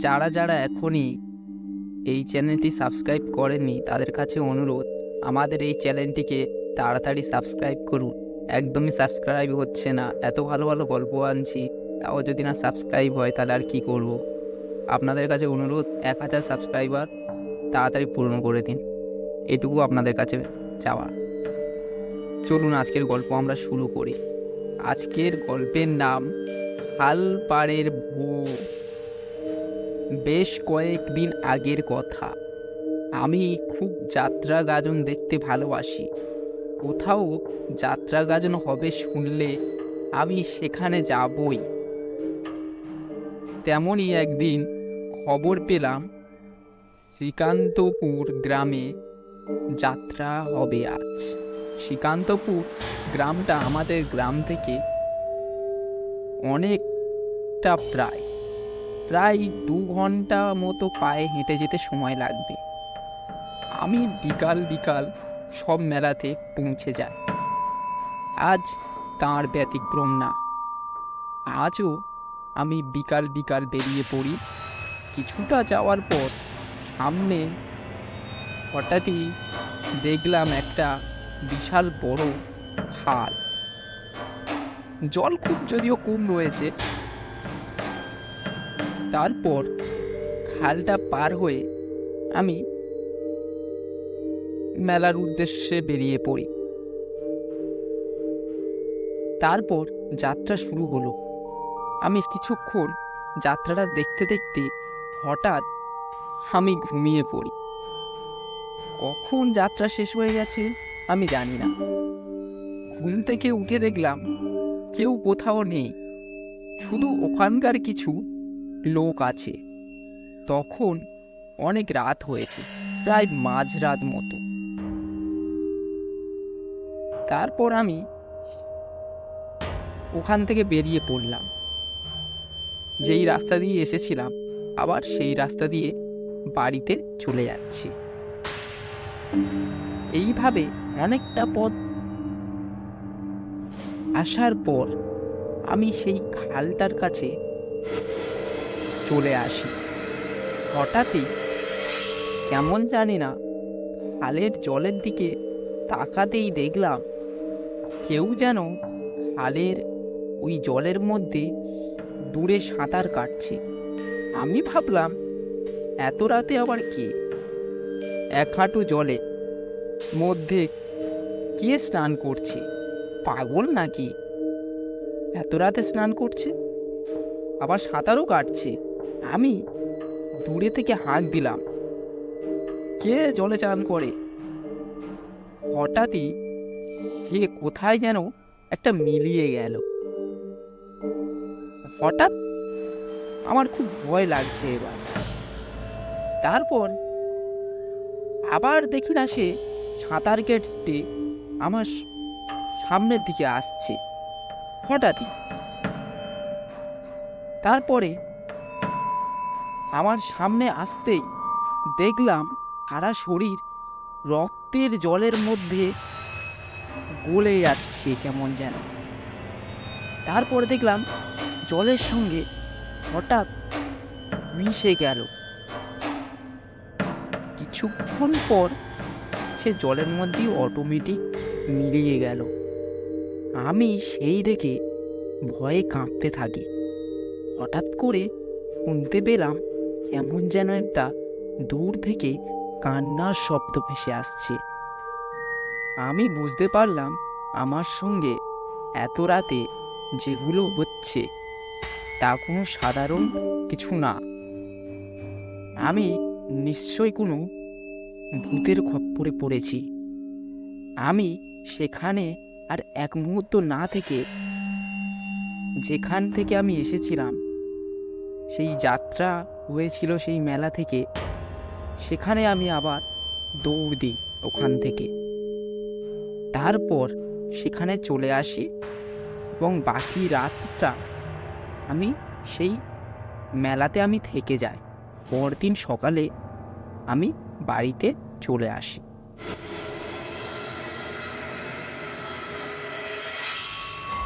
যারা যারা এখনই এই চ্যানেলটি সাবস্ক্রাইব করেননি তাদের কাছে অনুরোধ, আমাদের এই চ্যানেলটিকে তাড়াতাড়ি সাবস্ক্রাইব করুন। একদমই সাবস্ক্রাইব হচ্ছে না, এত ভালো ভালো গল্প আনছি, তাও যদি না সাবস্ক্রাইব হয় তাহলে আর কী করব। আপনাদের কাছে অনুরোধ, 1000 সাবস্ক্রাইবার তাড়াতাড়ি পূর্ণ করে দিন, এটুকু আপনাদের কাছে চাওয়া। চলুন আজকের গল্প আমরা শুরু করি। আজকের গল্পের নাম খালপাড়ের ভূত। বেশ কয়েকদিন আগের কথা। আমি খুব যাত্রা গাজন দেখতে ভালোবাসি। কোথাও যাত্রা গাজন হবে শুনলে আমি সেখানে যাবই। তেমনই একদিন খবর পেলাম শ্রীকান্তপুর গ্রামে যাত্রা হবে আজ। শ্রীকান্তপুর গ্রামটা আমাদের গ্রাম থেকে অনেকটা, প্রায় প্রায় 2 ঘন্টা মতো পায়ে হেঁটে যেতে সময় লাগবে। আমি বিকাল বিকাল সব মেলাতে পৌঁছে যাই। আজ তার ব্যতিক্রম না। আজও আমি বিকাল বিকাল বেরিয়ে পড়ি। কিছুটা যাওয়ার পর সামনে হঠাৎই দেখলাম একটা বিশাল বড় খাল। জল খুব যদিও কম রয়েছে। তারপর খালটা পার হয়ে আমি মেলার উদ্দেশ্যে বেরিয়ে পড়ি। তারপর যাত্রা শুরু হলো। আমি কিছুক্ষণ যাত্রাটা দেখতে দেখতে হঠাৎ আমি ঘুমিয়ে পড়ি। কখন যাত্রা শেষ হয়ে গেছে আমি জানি না। ঘুম থেকে উঠে দেখলাম কেউ কোথাও নেই, শুধু ওখানকার কিছু লোক আছে। তখন অনেক রাত হয়েছে, প্রায় মাঝরাত মতো। তারপর আমি ওখান থেকে বেরিয়ে পড়লাম। যেই রাস্তা দিয়ে এসেছিলাম আবার সেই রাস্তা দিয়ে বাড়িতে চলে যাচ্ছি। এইভাবে অনেকটা পথ আসার পর আমি সেই খালটার কাছে চলে আসি। হঠাৎই কেমন জানি না, খালের জলের দিকে তাকাতেই দেখলাম কেউ যেন খালের ওই জলের মধ্যে দূরে সাঁতার কাটছে। আমি ভাবলাম এত রাতে আবার কে, 1 হাঁটু জলে মধ্যে কে স্নান করছে, পাগল নাকি? এত রাতে স্নান করছে, আবার সাঁতারও কাটছে। আমি দূরে থেকে হাঁক দিলাম, কে জলে চান করে? হঠাৎই কে কোথায় যেন একটা মিলিয়ে গেল। হঠাৎ আমার খুব ভয় লাগছে এবার। তারপর আবার দেখি না সে সাঁতার কেটে আমার সামনের দিকে আসছে হঠাৎই। তারপরে আমার সামনে আসতেই দেখলাম সারা শরীর রক্তের জলের মধ্যে গলে যাচ্ছে কেমন যেন। তারপরে দেখলাম জলের সঙ্গে হঠাৎ মিশে গেল। কিছুক্ষণ পর সে জলের মধ্যেই অটোমেটিক মিলিয়ে গেল। আমি সেই দেখে ভয়ে কাঁপতে থাকি। হঠাৎ করে শুনতে পেলাম কেমন যেন একটা দূর থেকে কান্নার শব্দ ভেসে আসছে। আমি বুঝতে পারলাম আমার সঙ্গে এত রাতে যেগুলো হচ্ছে তা কোনো সাধারণ কিছু না। আমি নিশ্চয়ই কোনো ভূতের খপ্পরে পড়েছি। আমি সেখানে আর এক মুহূর্ত না থেকে, যেখান থেকে আমি এসেছিলাম, সেই যাত্রা হয়েছিল সেই মেলা থেকে, সেখানে আমি আবার দৌড় দিই ওখান থেকে। তারপর সেখানে চলে আসি এবং বাকি রাতটা আমি সেই মেলাতে আমি থেকে যাই। পরদিন সকালে আমি বাড়িতে চলে আসি।